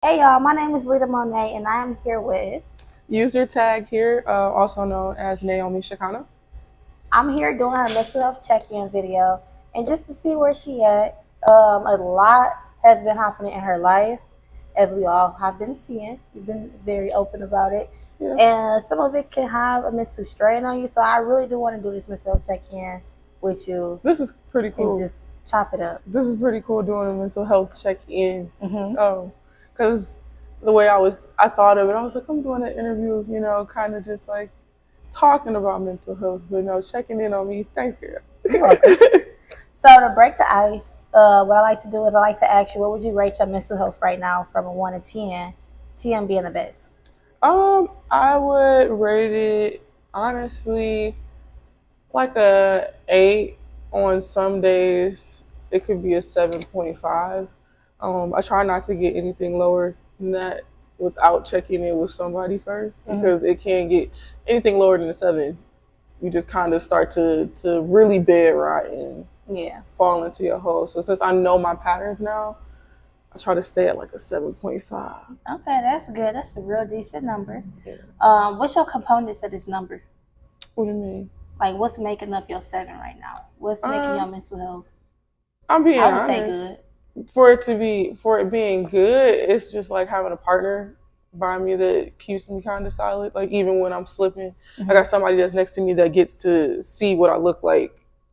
Hey y'all, my name is Lita Monet and I am here with User tag here, also known as Naomi Chykana. I'm here doing her mental health check-in video and just to see where she at. A lot has been happening in her life, as we all have been seeing. You've been very open about it. Yeah. And some of it can have a mental strain on you. So I really do want to do this mental health check-in with you. This is pretty cool. And just chop it up. This is pretty cool doing a mental health check-in. Mm-hmm. Because the way I thought of it, I was like, I'm doing an interview, kind of just like talking about mental health, but no, checking in on me. Thanks, girl. So to break the ice, what I like to do is I like to ask you, what would you rate your mental health right now from a 1 to 10, 10 being the best? I would rate it honestly like a 8. On some days, it could be a 7.5. I try not to get anything lower than that without checking in with somebody first, because it can get anything lower than a 7. You just kind of start to really bed rot and fall into your hole. So since I know my patterns now, I try to stay at like a 7.5. Okay, that's good. That's a real decent number. Yeah. What's your components of this number? What do you mean? Like, what's making up your 7 right now? What's making your mental health? I'm being honest. I would say good. For it being good, it's just like having a partner by me that keeps me kind of solid. Like even when I'm slipping, I got somebody that's next to me that gets to see what I look like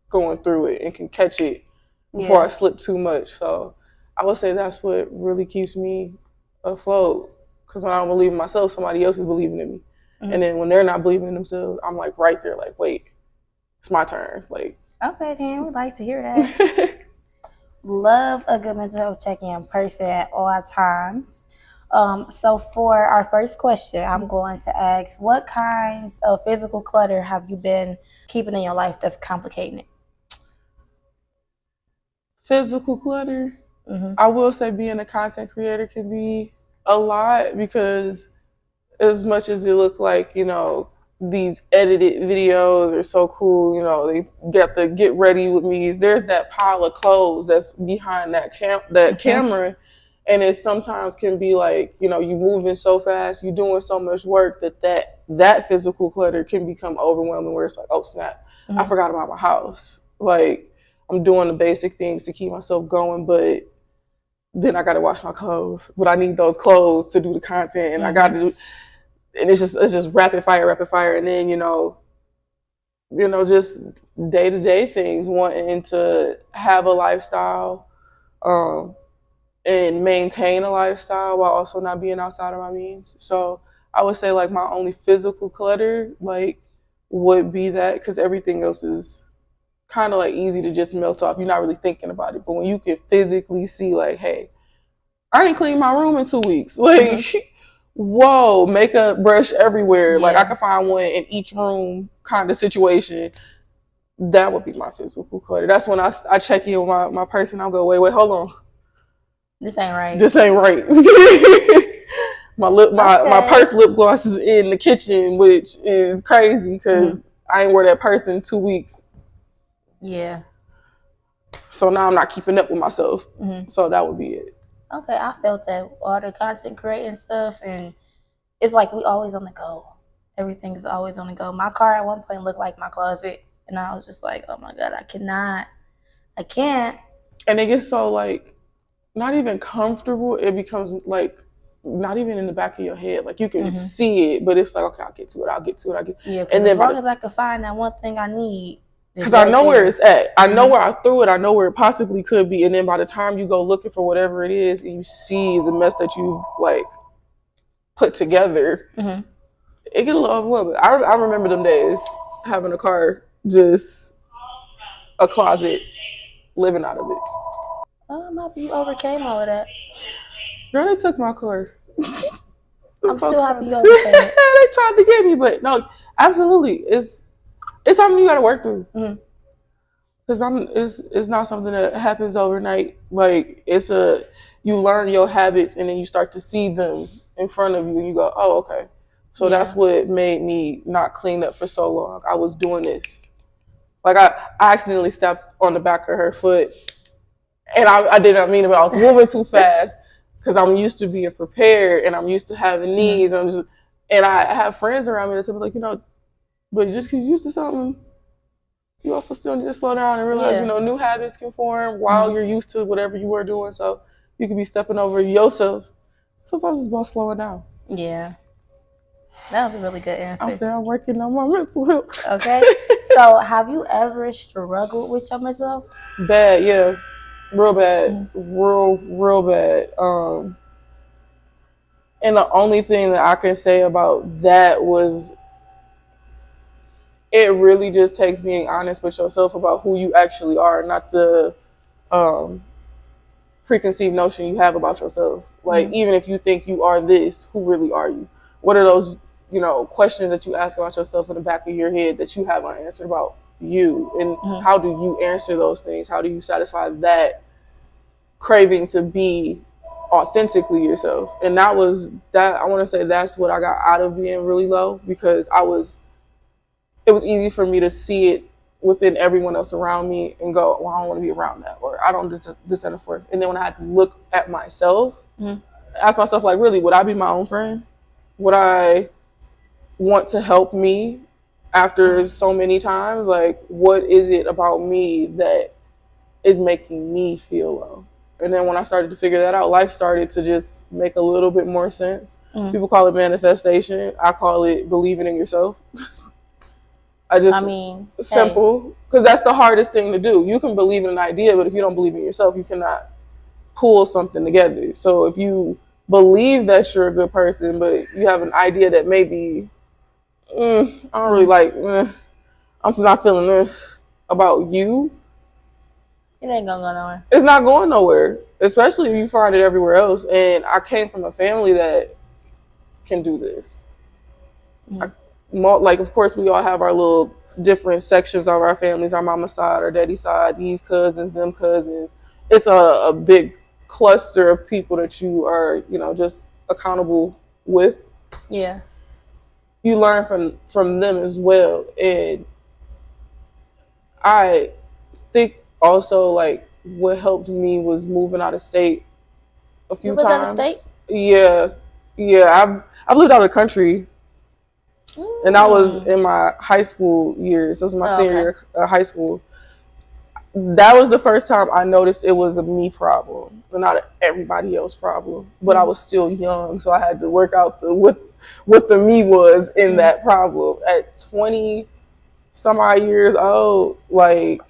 going through it and can catch it before I slip too much. So I would say that's what really keeps me afloat. Because when I don't believe in myself, somebody else is believing in me. And then when they're not believing in themselves, I'm like right there, like, wait, it's my turn. Like, okay, then we'd like to hear that. Love a good mental health check-in person at all times. So for our first question, I'm going to ask, what kinds of physical clutter have you been keeping in your life that's complicating it? Physical clutter? I will say being a content creator can be a lot, because as much as it look like, these edited videos are so cool, they get the get ready with me, there's that pile of clothes that's behind that camera, and it sometimes can be like, you moving so fast, you're doing so much work that physical clutter can become overwhelming, where it's like, oh snap, I forgot about my house. Like, I'm doing the basic things to keep myself going, but then I got to wash my clothes, but I need those clothes to do the content, and I got to do, and it's just rapid fire, and then just day to day things, wanting to have a lifestyle, and maintain a lifestyle while also not being outside of my means. So I would say like my only physical clutter like would be that, because everything else is kind of like easy to just melt off. You're not really thinking about it, but when you can physically see like, hey, I ain't cleaned my room in 2 weeks, like. Whoa, makeup brush everywhere. Yeah. Like I could find one in each room kind of situation. That would be my physical clutter. That's when I check in with my person. I'll go, wait, hold on. This ain't right. My purse lip gloss is in the kitchen, which is crazy because I ain't wear that purse in 2 weeks. Yeah. So now I'm not keeping up with myself. So that would be it. Okay, I felt that all the content creating stuff, and it's like we always on the go. Everything is always on the go. My car at one point looked like my closet, and I was just like, oh my God, I can't. And it gets so like, not even comfortable. It becomes like, not even in the back of your head. Like you can see it, but it's like, okay, I'll get to it. Yeah, and then as long as I can find that one thing I need. Because I know where it's at. I know where I threw it. I know where it possibly could be. And then by the time you go looking for whatever it is, and you see the mess that you've like put together, it get a little overwhelming. I remember them days having a car, just a closet, living out of it. Oh, maybe you overcame all of that. Girl, they took my car. I'm still happy you overcame it. They tried to get me, but no, absolutely, it's something you got to work through. Because it's not something that happens overnight. Like you learn your habits, and then you start to see them in front of you, and you go, oh, okay. So that's what made me not clean up for so long. I was doing this. Like I accidentally stepped on the back of her foot, and I did not mean it, but I was moving too fast. because I'm used to being prepared and I'm used to having needs. And I have friends around me that tell me, like, but just because you're used to something, you also still need to slow down and realize, new habits can form while you're used to whatever you were doing. So you could be stepping over yourself. Sometimes it's about slowing down. Yeah. That was a really good answer. I'm saying I'm working on my mental health. Okay. So have you ever struggled with your mental health? Bad, yeah. Real bad. Real bad. And the only thing that I can say about that was it really just takes being honest with yourself about who you actually are, not the preconceived notion you have about yourself. Like, even if you think you are this, who really are you? What are those, questions that you ask about yourself in the back of your head that you have unanswered about you? And how do you answer those things? How do you satisfy that craving to be authentically yourself? And that was that. I want to say that's what I got out of being really low, because it was easy for me to see it within everyone else around me and go, well, I don't want to be around that, or I don't this and forth. And then when I had to look at myself, ask myself, like, really, would I be my own friend? Would I want to help me after so many times? Like, what is it about me that is making me feel low? And then when I started to figure that out, life started to just make a little bit more sense. People call it manifestation. I call it believing in yourself. Simple, because that's the hardest thing to do. You can believe in an idea, but if you don't believe in yourself, you cannot pull something together. So if you believe that you're a good person, but you have an idea that maybe, I don't really like, I'm not feeling about you, it ain't gonna go nowhere. It's not going nowhere, especially if you find it everywhere else. And I came from a family that can do this. Like, of course, we all have our little different sections of our families, our mama's side, our daddy's side, these cousins, them cousins. It's a big cluster of people that you are, just accountable with. Yeah. You learn from them as well. And I think also, like, what helped me was moving out of state a few times. Out of state? Yeah. I've lived out of the country. And I was in my high school years. This was my senior year of high school. That was the first time I noticed it was a me problem, not an everybody else problem. But I was still young, so I had to work out what the me was in that problem. At 20 some odd years old, like,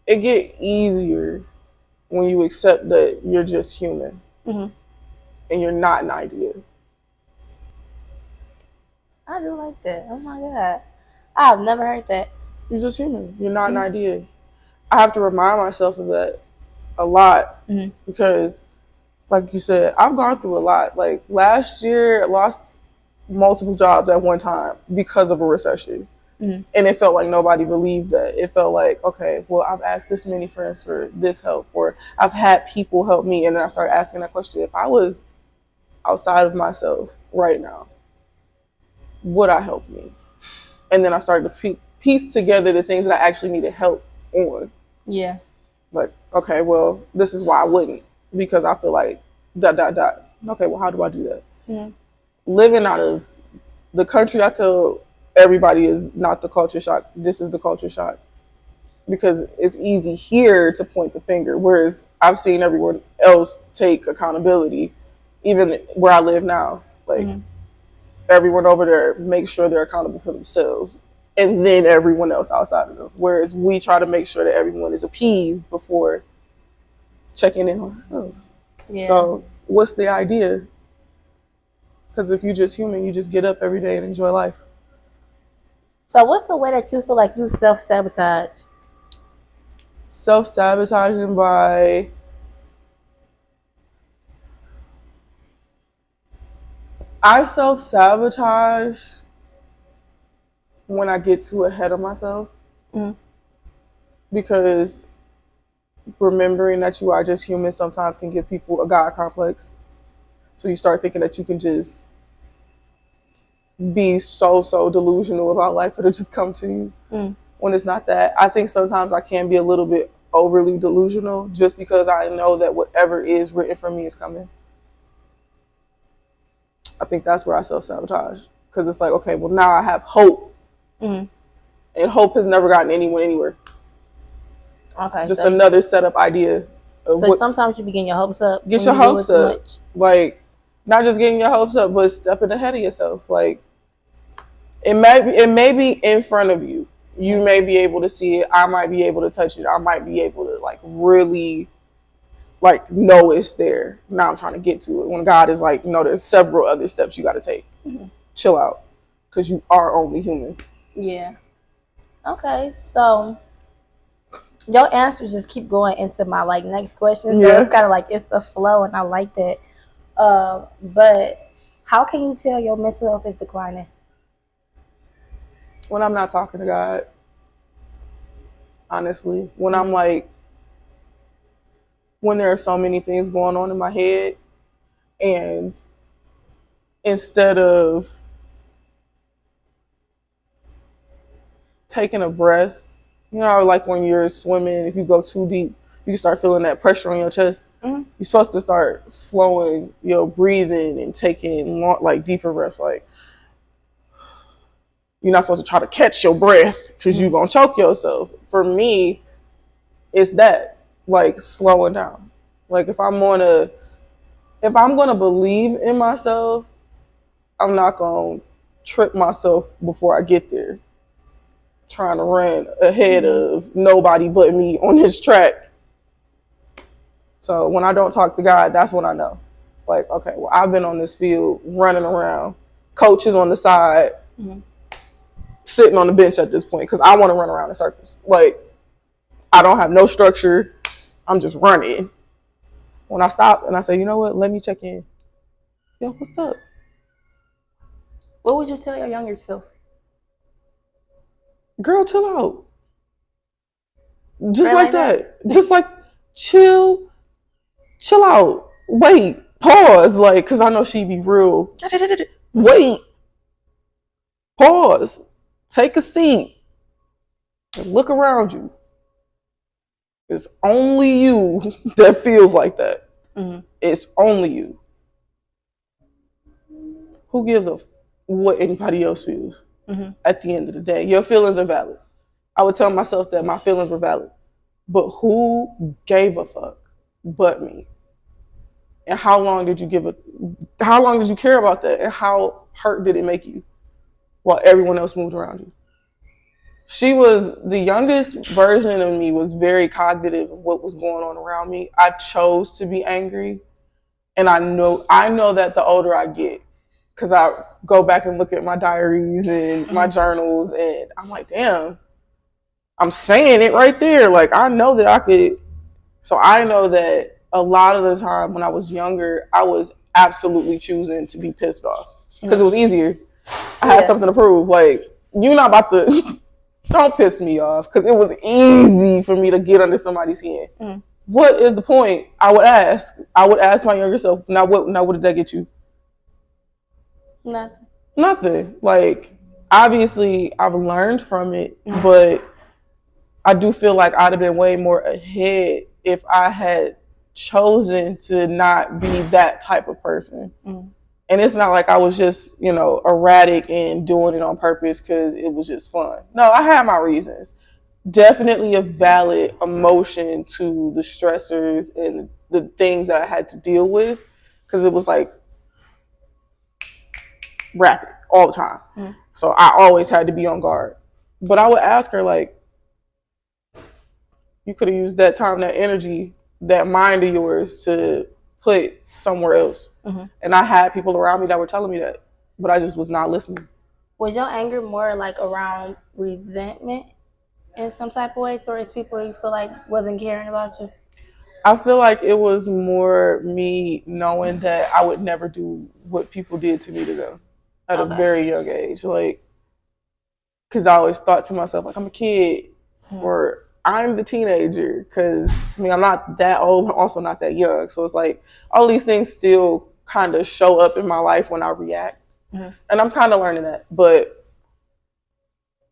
it get easier when you accept that you're just human and you're not an idea. I do like that. Oh my God. I've never heard that. You're just human. You're not an idea. I have to remind myself of that a lot because, like you said, I've gone through a lot. Like, last year, I lost multiple jobs at one time because of a recession. And it felt like nobody believed that. It felt like, okay, well, I've asked this many friends for this help, or I've had people help me. And then I started asking that question. If I was outside of myself right now, would I help me? And then I started to piece together the things that I actually needed help on. Yeah. Like, okay, well, this is why I wouldn't, because I feel like ... Okay, well, how do I do that? Yeah. Living out of the country, I tell everybody, is not the culture shock. This is the culture shock. Because it's easy here to point the finger, whereas I've seen everyone else take accountability, even where I live now. Like, everyone over there makes sure they're accountable for themselves, and then everyone else outside of them. Whereas we try to make sure that everyone is appeased before checking in on ourselves. Yeah. So what's the idea? Because if you're just human, you just get up every day and enjoy life. So what's the way that you feel like you self-sabotage? Self-sabotaging by... I self-sabotage when I get too ahead of myself. Because remembering that you are just human sometimes can give people a God complex. So you start thinking that you can just be so delusional about life, it'll just come to you. When it's not that. I think sometimes I can be a little bit overly delusional just because I know that whatever is written for me is coming. I think that's where I self-sabotage. Because it's like, okay, well, now I have hope. And hope has never gotten anyone anywhere. Okay. Just another setup idea. So sometimes you be getting your hopes up. Get your hopes up. Like, not just getting your hopes up, but stepping ahead of yourself. Like, it may be in front of you. You may be able to see it. I might be able to touch it. I might be able to, like, really, like, know it's there. Now I'm trying to get to it. When God is like, no, there's several other steps you got to take. Chill out. Because you are only human. Yeah. Okay. So your answers just keep going into my, like, next question. So it's kind of like it's a flow, and I like that. But how can you tell your mental health is declining? When I'm not talking to God, honestly. When I'm like, when there are so many things going on in my head, and instead of taking a breath, you know, like when you're swimming, if you go too deep, you can start feeling that pressure on your chest. You're supposed to start slowing your breathing and taking like deeper breaths. Like, you're not supposed to try to catch your breath because you're going to choke yourself. For me, it's that, like, slowing down. Like, if I'm going to believe in myself, I'm not going to trip myself before I get there, trying to run ahead of nobody but me on this track. So when I don't talk to God, that's when I know. Like, okay, well, I've been on this field running around. Coach is on the side, sitting on the bench at this point because I want to run around in circles. Like, I don't have no structure. I'm just running. When I stop and I say, you know what, let me check in. Yo, what's up? What would you tell your younger self? Girl, chill out. Just like that. Just like, chill out. Wait, pause. Like, because I know she'd be real. Wait. Pause. Take a seat. And look around you. It's only you that feels like that. It's only you. Who gives a what anybody else feels? At the end of the day, your feelings are valid. I would tell myself that my feelings were valid. But who gave a fuck but me? And how long did you care about that? And how hurt did it make you while everyone else moved around you? She was the youngest version of me, was very cognitive of what was going on around me. I chose to be angry. And I know that the older I get, because I go back and look at my diaries and my journals, and I'm like, damn, I'm saying it right there. Like, I know that I could. So I know that a lot of the time when I was younger, I was absolutely choosing to be pissed off because it was easier. I had something to prove. Like, you're not about to, don't piss me off, because it was easy for me to get under somebody's skin. What is the point? I would ask my younger self, now what did that get you? Nothing. Like, obviously I've learned from it, but I do feel like I'd have been way more ahead if I had chosen to not be that type of person. And it's not like I was just, erratic and doing it on purpose because it was just fun. No, I had my reasons. Definitely a valid emotion to the stressors and the things that I had to deal with, because it was like rapid all the time. So I always had to be on guard. But I would ask her, like, you could have used that time, that energy, that mind of yours to put somewhere else. And I had people around me that were telling me that, but I just was not listening. Was your anger more like around resentment in some type of way towards people you feel like wasn't caring about you? I feel like it was more me knowing that I would never do what people did to me to them at a very young age. Like, because I always thought to myself, like, I'm a kid, or I'm the teenager, because, I'm not that old, but also not that young. So it's like, all these things still kind of show up in my life when I react. And I'm kind of learning that. But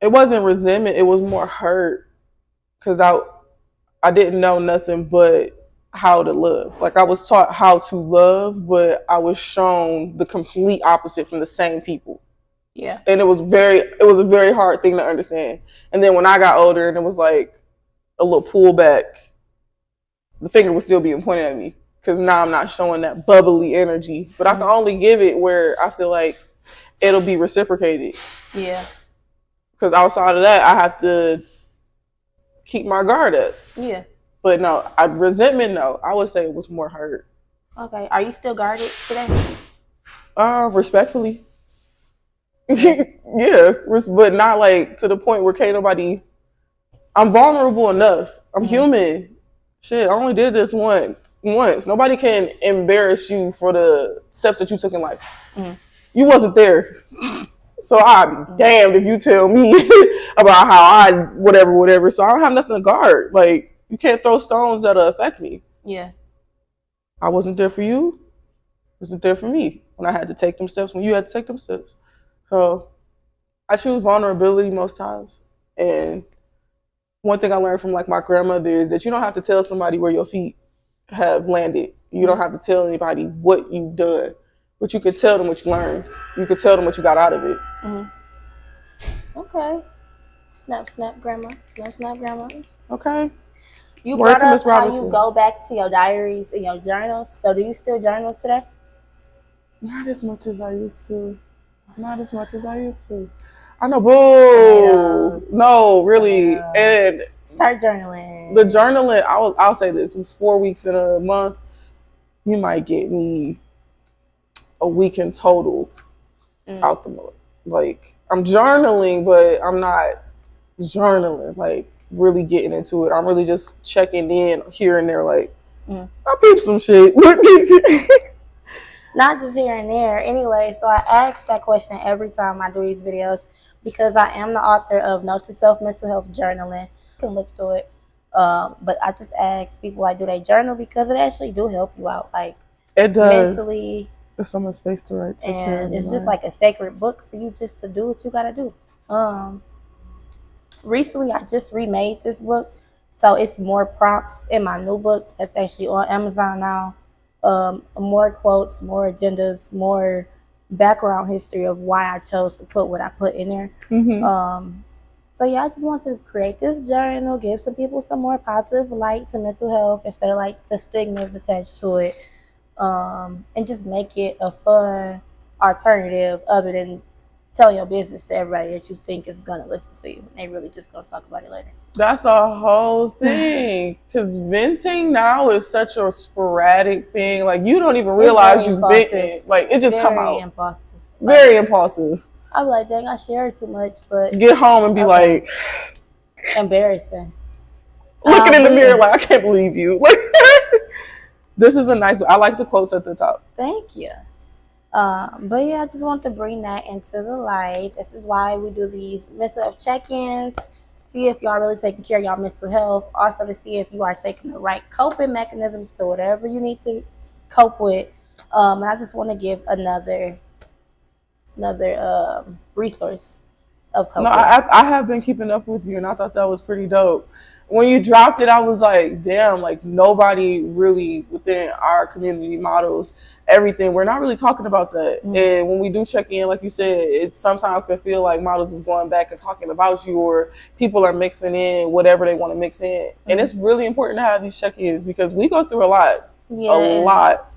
it wasn't resentment. It was more hurt, because I didn't know nothing but how to love. Like I was taught how to love, but I was shown the complete opposite from the same people. Yeah. And it was a very hard thing to understand. And then when I got older and it was like a little pullback, the finger was still being pointed at me because now I'm not showing that bubbly energy. But I can only give it where I feel like it'll be reciprocated. Yeah. Because outside of that, I have to keep my guard up. Yeah. But no, resentment, no. I would say it was more hurt. Okay. Are you still guarded today? Respectfully. Yeah. But not like to the point where can't nobody... I'm vulnerable enough. I'm human. Shit, I only did this once. Nobody can embarrass you for the steps that you took in life. You wasn't there. So I'd be damned if you tell me about how I whatever. So I don't have nothing to guard. Like, you can't throw stones that'll affect me. Yeah. I wasn't there for you. Wasn't there for me when I had to take them steps, when you had to take them steps. So I choose vulnerability most times. And one thing I learned from like my grandmother is that you don't have to tell somebody where your feet have landed. You don't have to tell anybody what you've done, but you could tell them what you learned. You could tell them what you got out of it. Okay. Snap, grandma. Snap, grandma. Okay. You brought up how you go back to your diaries and your journals. So do you still journal today? Not as much as I used to. I know, boo. No, really. And start journaling. The journaling, I'll say this, was 4 weeks in a month. You might get me a week in total out the month. Like, I'm journaling, but I'm not journaling, like, really getting into it. I'm really just checking in here and there, like, I peep some shit. Not just here and there. Anyway, so I ask that question every time I do these videos because I am the author of Note to Self Mental Health Journaling. You can look through it. But I just ask people, like, do they journal? Because it actually do help you out, like, it does. Mentally. There's so much space to write. And it's just like a sacred book for you just to do what you gotta do. Recently, I just remade this book. So it's more prompts in my new book that's actually on Amazon now. More quotes, more agendas, more background history of why I chose to put what I put in there. So yeah, I just want to create this journal, give some people some more positive light to mental health instead of like the stigmas attached to it, and just make it a fun alternative other than telling your business to everybody that you think is gonna listen to you. And they really just gonna talk about it later. That's a whole thing. Because venting now is such a sporadic thing. Like, you don't even realize you venting. Like, it just come out. Impulsive. Very impulsive. I'm like, dang, I shared too much, but get home and be like, embarrassing. Looking in the mirror like, I can't believe you. This is a nice one. I like the quotes at the top. Thank you. But yeah, I just want to bring that into the light. This is why we do these mental health check-ins. See if y'all really taking care of y'all mental health. Also to see if you are taking the right coping mechanisms to whatever you need to cope with. And I just want to give another resource of coping. No, I have been keeping up with you, and I thought that was pretty dope. When you dropped it, I was like, damn, like nobody really within our community models everything. We're not really talking about that. And when we do check in, like you said, it sometimes can feel like models is going back and talking about you, or people are mixing in whatever they want to mix in. And it's really important to have these check-ins because we go through a lot. A lot.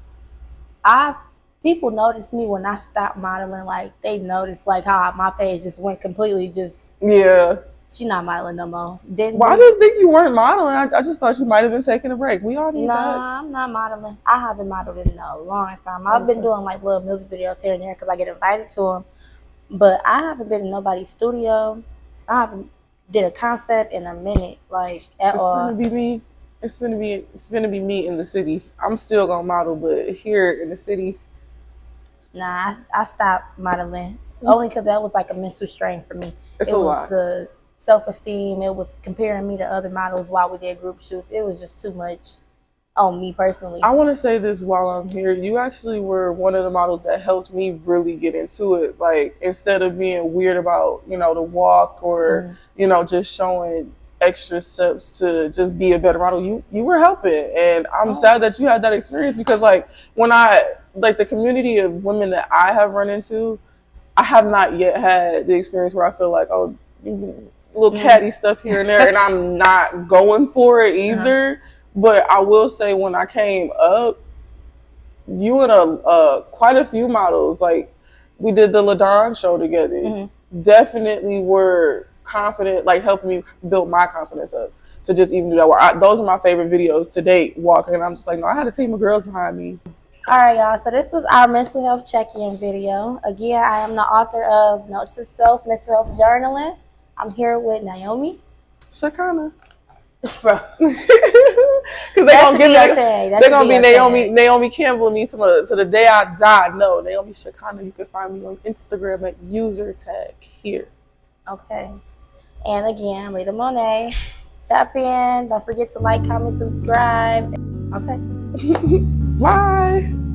People notice me when I stop modeling. Like, they notice like how my page just went completely just... Yeah. She not modeling no more. I didn't think you weren't modeling. I just thought you might have been taking a break. We all need that. Nah, I'm not modeling. I haven't modeled in a long time. I've been doing like little music videos here and there because I get invited to them. But I haven't been in nobody's studio. I haven't did a concept in a minute, like at all. It's gonna be me. It's gonna be me in the city. I'm still gonna model, but here in the city. Nah, I stopped modeling only because that was like a mental strain for me. It's a lot. The self-esteem. It was comparing me to other models while we did group shoots. It was just too much on me personally. I want to say this while I'm here. You actually were one of the models that helped me really get into it. Like, instead of being weird about, the walk or, just showing extra steps to just be a better model, you were helping. And I'm sad that you had that experience, because like when I like the community of women that I have run into, I have not yet had the experience where I feel like, oh, little catty stuff here and there, and I'm not going for it either. But I will say, when I came up, you and quite a few models, like we did the LaDon show together, definitely were confident, like helping me build my confidence up to just even do that. Those are my favorite videos to date, walking, and I'm just like, no, I had a team of girls behind me. All right, y'all. So this was our mental health check-in video. Again, I am the author of Notes to Self, Mental Health Journaling. I'm here with Naomi Chykana. Bro. Because they're gonna be Naomi Campbell me to the day I die. No, Naomi Chykana. You can find me on Instagram at user tag here. Okay. And again, Lita Monet. Tap in. Don't forget to like, comment, subscribe. Okay. Bye.